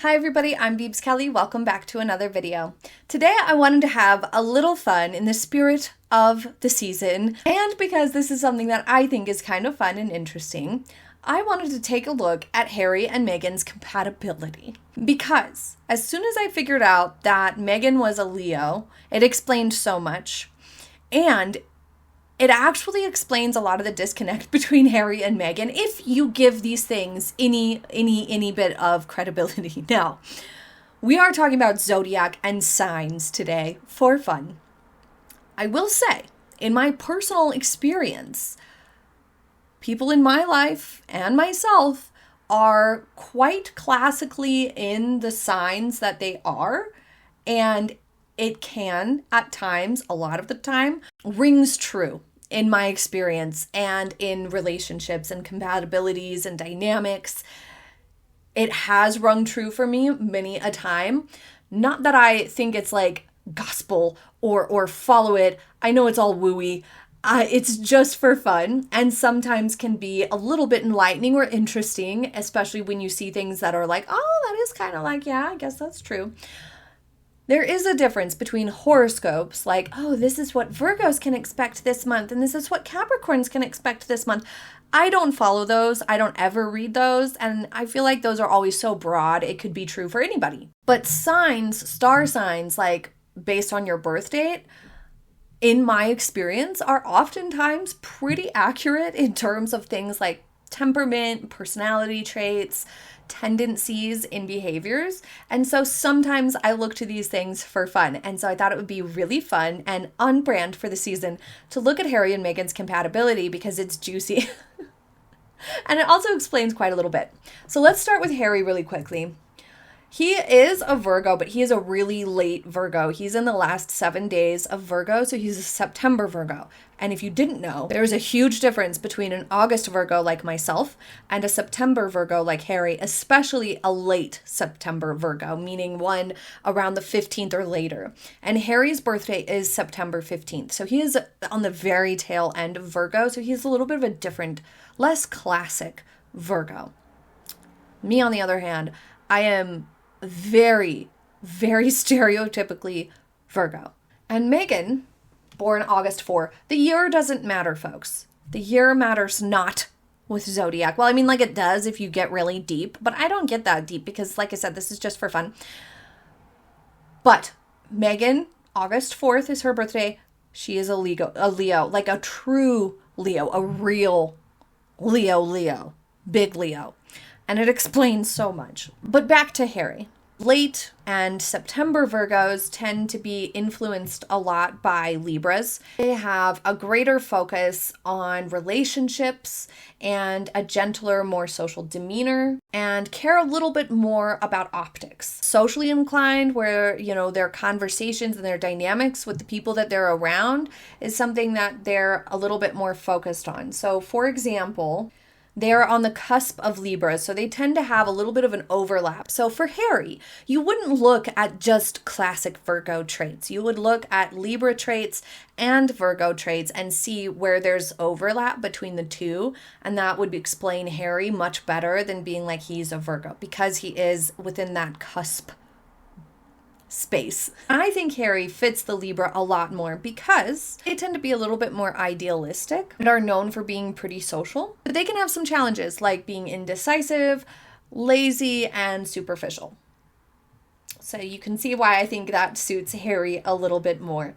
Hi everybody, I'm Beebs Kelly. Welcome back to another video. Today I wanted to have a little fun in the spirit of the season, and because this is something that I think is kind of fun and interesting, I wanted to take a look at Harry and Meghan's compatibility. Because as soon as I figured out that Meghan was a Leo, it explained so much, and it actually explains a lot of the disconnect between Harry and Meghan if you give these things any bit of credibility. Now, we are talking about zodiac and signs today for fun. I will say, in my personal experience, people in my life and myself are quite classically in the signs that they are, and it can, at times, a lot of the time, rings true in my experience and in relationships and compatibilities and dynamics. It has rung true for me many a time. Not that I think it's like gospel or follow it. I know it's all wooey. It's just for fun, and sometimes can be a little bit enlightening or interesting, especially when you see things that are like, oh, that is kind of like, yeah, I guess that's true. There is a difference between horoscopes, like, oh, this is what Virgos can expect this month, and this is what Capricorns can expect this month. I don't follow those. I don't ever read those, and I feel like those are always so broad, it could be true for anybody. But signs, star signs, like based on your birth date, in my experience, are oftentimes pretty accurate in terms of things like temperament, personality traits, tendencies in behaviors. And so sometimes I look to these things for fun. And so I thought it would be really fun and on brand for the season to look at Harry and Meghan's compatibility because it's juicy. And it also explains quite a little bit. So let's start with Harry really quickly. He is a Virgo, but he is a really late Virgo. He's in the last 7 days of Virgo, so he's a September Virgo. And if you didn't know, there's a huge difference between an August Virgo like myself and a September Virgo like Harry, especially a late September Virgo, meaning one around the 15th or later. And Harry's birthday is September 15th, so he is on the very tail end of Virgo, so he's a little bit of a different, less classic Virgo. Me, on the other hand, I am very stereotypically Virgo. And Meghan, born August 4, the year doesn't matter, folks. The year matters not with zodiac. Well, I mean, like it does if you get really deep, but I don't get that deep because, like I said, this is just for fun. But Meghan, August 4th is her birthday. She is a Leo, like a true Leo, a real Leo, big Leo. And it explains so much. But back to Harry. Late and September Virgos tend to be influenced a lot by Libras. They have a greater focus on relationships and a gentler, more social demeanor, and care a little bit more about optics. Socially inclined, where, their conversations and their dynamics with the people that they're around is something that they're a little bit more focused on. So, for example, they're on the cusp of Libra, so they tend to have a little bit of an overlap. So for Harry, you wouldn't look at just classic Virgo traits. You would look at Libra traits and Virgo traits and see where there's overlap between the two, and that would explain Harry much better than being like he's a Virgo, because he is within that cusp space. I think Harry fits the Libra a lot more because they tend to be a little bit more idealistic and are known for being pretty social, but they can have some challenges like being indecisive, lazy, and superficial. So you can see why I think that suits Harry a little bit more.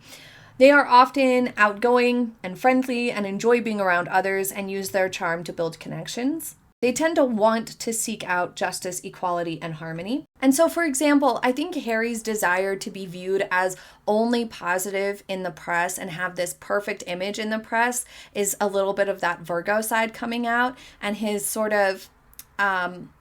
They are often outgoing and friendly and enjoy being around others and use their charm to build connections. They tend to want to seek out justice, equality, and harmony. And so, for example, I think Harry's desire to be viewed as only positive in the press and have this perfect image in the press is a little bit of that Virgo side coming out, and his sort of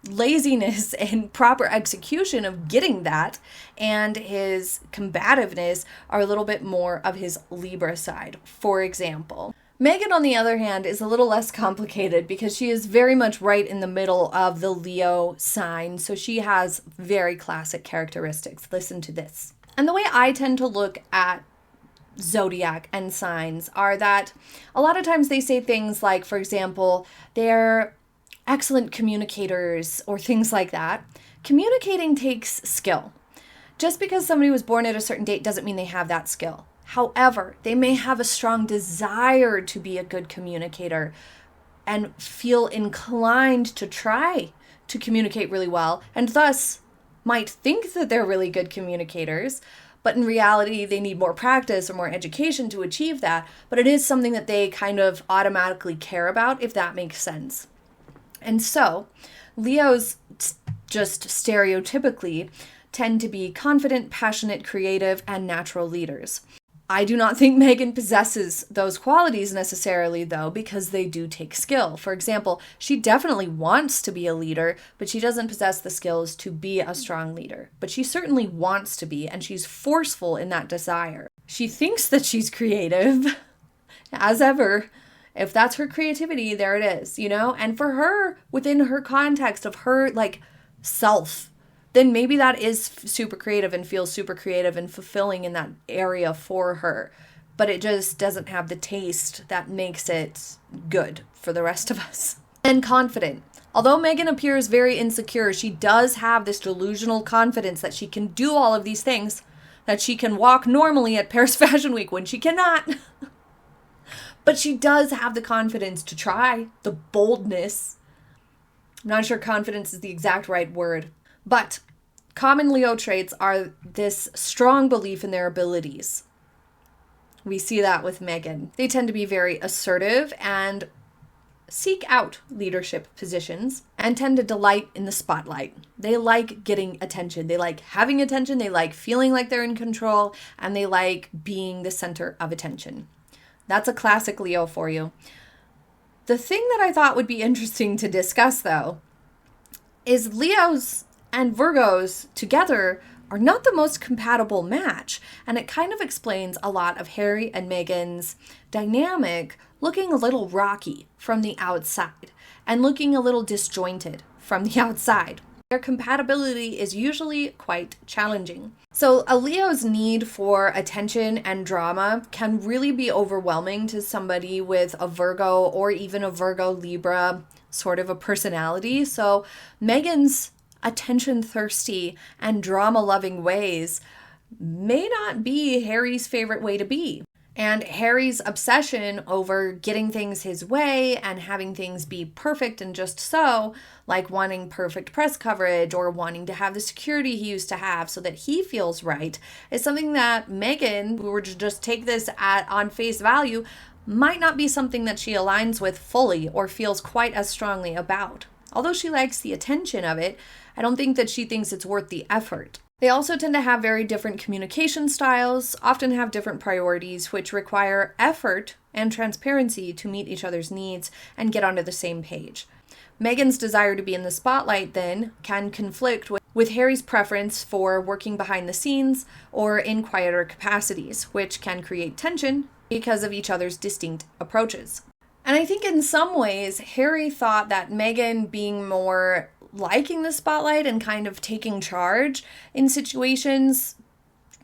laziness and proper execution of getting that and his combativeness are a little bit more of his Libra side, for example. Meghan, on the other hand, is a little less complicated because she is very much right in the middle of the Leo sign, so she has very classic characteristics. Listen to this. And the way I tend to look at zodiac and signs are that a lot of times they say things like, for example, they're excellent communicators or things like that. Communicating takes skill. Just because somebody was born at a certain date doesn't mean they have that skill. However, they may have a strong desire to be a good communicator and feel inclined to try to communicate really well, and thus might think that they're really good communicators, but in reality, they need more practice or more education to achieve that. But it is something that they kind of automatically care about, if that makes sense. And so, Leos just stereotypically tend to be confident, passionate, creative, and natural leaders. I do not think Meghan possesses those qualities necessarily, though, because they do take skill. For example, she definitely wants to be a leader, but she doesn't possess the skills to be a strong leader. But she certainly wants to be, and she's forceful in that desire. She thinks that she's creative, as ever. If that's her creativity, there it is, you know? And for her, within her context of her, self, then maybe that is super creative and feels super creative and fulfilling in that area for her. But it just doesn't have the taste that makes it good for the rest of us. And confident. Although Meghan appears very insecure, she does have this delusional confidence that she can do all of these things, that she can walk normally at Paris Fashion Week when she cannot. But she does have the confidence to try, the boldness. I'm not sure confidence is the exact right word. But common Leo traits are this strong belief in their abilities. We see that with Meghan. They tend to be very assertive and seek out leadership positions and tend to delight in the spotlight. They like getting attention. They like having attention. They like feeling like they're in control, and they like being the center of attention. That's a classic Leo for you. The thing that I thought would be interesting to discuss, though, is Leos and Virgos together are not the most compatible match, and it kind of explains a lot of Harry and Meghan's dynamic looking a little rocky from the outside and looking a little disjointed from the outside. Their compatibility is usually quite challenging. So a Leo's need for attention and drama can really be overwhelming to somebody with a Virgo or even a Virgo Libra sort of a personality. So Meghan's attention-thirsty and drama-loving ways may not be Harry's favorite way to be. And Harry's obsession over getting things his way and having things be perfect and just so, like wanting perfect press coverage or wanting to have the security he used to have so that he feels right, is something that Meghan, we were to just take this on face value, might not be something that she aligns with fully or feels quite as strongly about. Although she likes the attention of it, I don't think that she thinks it's worth the effort. They also tend to have very different communication styles, often have different priorities, which require effort and transparency to meet each other's needs and get onto the same page. Meghan's desire to be in the spotlight, then, can conflict with Harry's preference for working behind the scenes or in quieter capacities, which can create tension because of each other's distinct approaches. And I think in some ways, Harry thought that Meghan being more liking the spotlight and kind of taking charge in situations,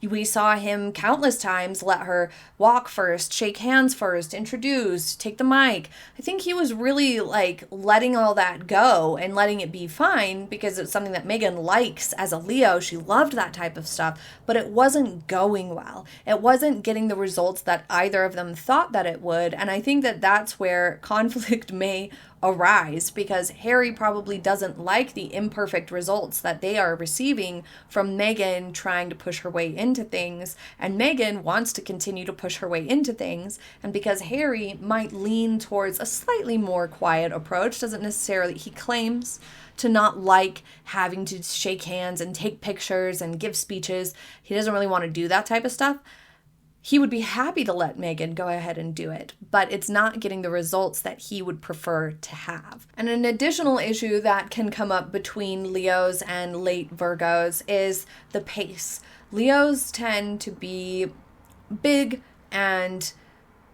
we saw him countless times let her walk first, shake hands first, introduce, take the mic. I think he was really letting all that go and letting it be fine because it's something that Meghan likes as a Leo. She loved that type of stuff, but it wasn't going well. It wasn't getting the results that either of them thought that it would. And I think that that's where conflict may arise, because Harry probably doesn't like the imperfect results that they are receiving from Meghan trying to push her way into things, and Meghan wants to continue to push her way into things, and because Harry might lean towards a slightly more quiet approach, doesn't necessarily, he claims to not like having to shake hands and take pictures and give speeches. He doesn't really want to do that type of stuff. He would be happy to let Meghan go ahead and do it, but it's not getting the results that he would prefer to have. And an additional issue that can come up between Leos and late Virgos is the pace. Leos tend to be big and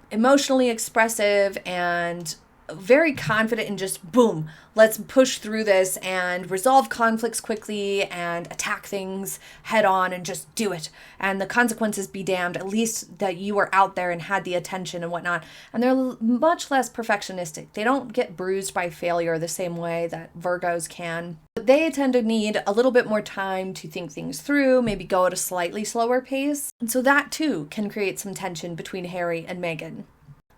emotionally expressive and very confident in just boom, let's push through this and resolve conflicts quickly and attack things head on and just do it. And the consequences be damned, at least that you were out there and had the attention and whatnot. And they're much less perfectionistic. They don't get bruised by failure the same way that Virgos can. But they tend to need a little bit more time to think things through, maybe go at a slightly slower pace. And so that too can create some tension between Harry and Meghan.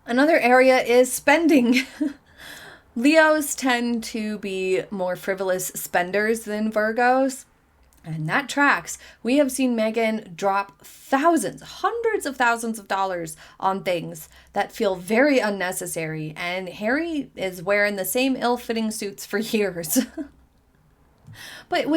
Another area is spending. Leos tend to be more frivolous spenders than Virgos, and that tracks. We have seen Meghan drop thousands, hundreds of thousands of dollars on things that feel very unnecessary, and Harry is wearing the same ill-fitting suits for years. But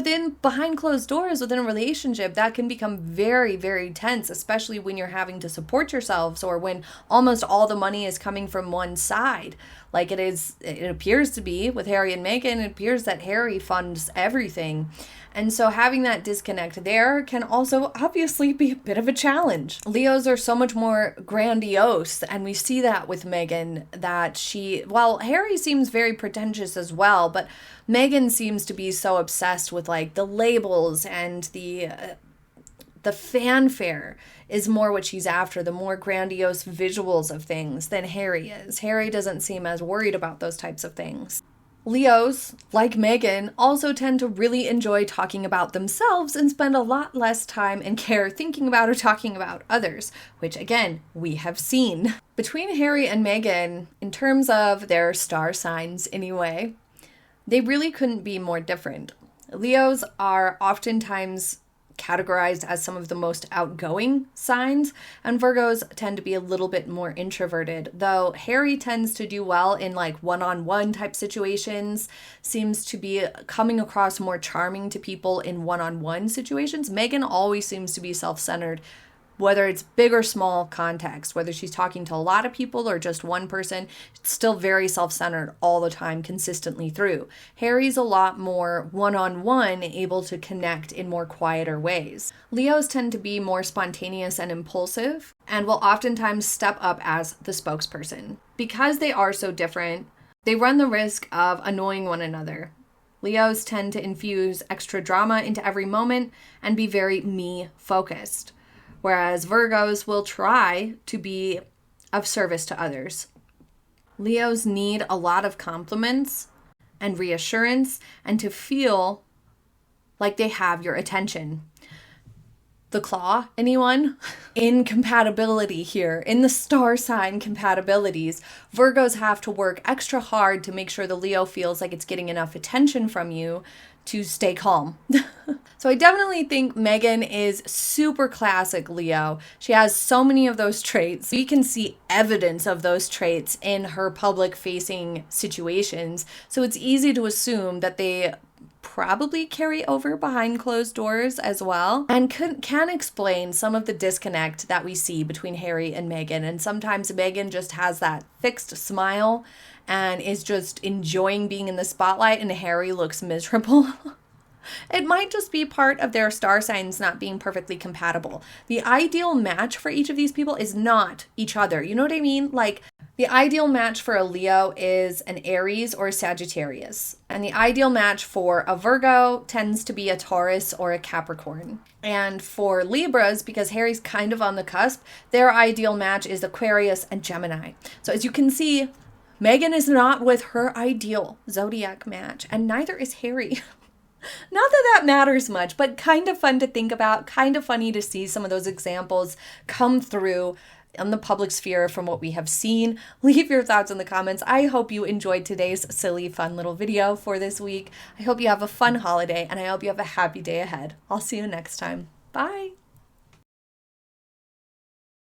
behind closed doors, within a relationship, that can become very, very tense, especially when you're having to support yourselves or when almost all the money is coming from one side. Like it appears to be with Harry and Meghan. It appears that Harry funds everything. And so having that disconnect there can also obviously be a bit of a challenge. Leos are so much more grandiose, and we see that with Meghan, that while Harry seems very pretentious as well, but Meghan seems to be so obsessed with like the labels and the fanfare is more what she's after, the more grandiose visuals of things than Harry is. Harry doesn't seem as worried about those types of things. Leos, like Meghan, also tend to really enjoy talking about themselves and spend a lot less time and care thinking about or talking about others, which again, we have seen. Between Harry and Meghan, in terms of their star signs anyway, they really couldn't be more different. Leos are oftentimes categorized as some of the most outgoing signs, and Virgos tend to be a little bit more introverted, though Harry tends to do well in like one-on-one type situations, seems to be coming across more charming to people in one-on-one situations. Meghan always seems to be self-centered, whether it's big or small context, whether she's talking to a lot of people or just one person, it's still very self-centered all the time, consistently through. Harry's a lot more one-on-one, able to connect in more quieter ways. Leos tend to be more spontaneous and impulsive, and will oftentimes step up as the spokesperson. Because they are so different, they run the risk of annoying one another. Leos tend to infuse extra drama into every moment and be very me-focused, whereas Virgos will try to be of service to others. Leos need a lot of compliments and reassurance and to feel like they have your attention. The claw, anyone? In compatibility here, in the star sign compatibilities, Virgos have to work extra hard to make sure the Leo feels like it's getting enough attention from you to stay calm. So I definitely think Meghan is super classic Leo. She has so many of those traits. We can see evidence of those traits in her public-facing situations. So it's easy to assume that they probably carry over behind closed doors as well, and can explain some of the disconnect that we see between Harry and Meghan. And sometimes Meghan just has that fixed smile and is just enjoying being in the spotlight, and Harry looks miserable. It might just be part of their star signs not being perfectly compatible. The ideal match for each of these people is not each other. You know what I mean? Like, the ideal match for a Leo is an Aries or a Sagittarius. And the ideal match for a Virgo tends to be a Taurus or a Capricorn. And for Libras, because Harry's kind of on the cusp, their ideal match is Aquarius and Gemini. So as you can see, Meghan is not with her ideal zodiac match, and neither is Harry. Not that that matters much, but kind of fun to think about, kind of funny to see some of those examples come through in the public sphere from what we have seen. Leave your thoughts in the comments. I hope you enjoyed today's silly, fun little video for this week. I hope you have a fun holiday, and I hope you have a happy day ahead. I'll see you next time. Bye.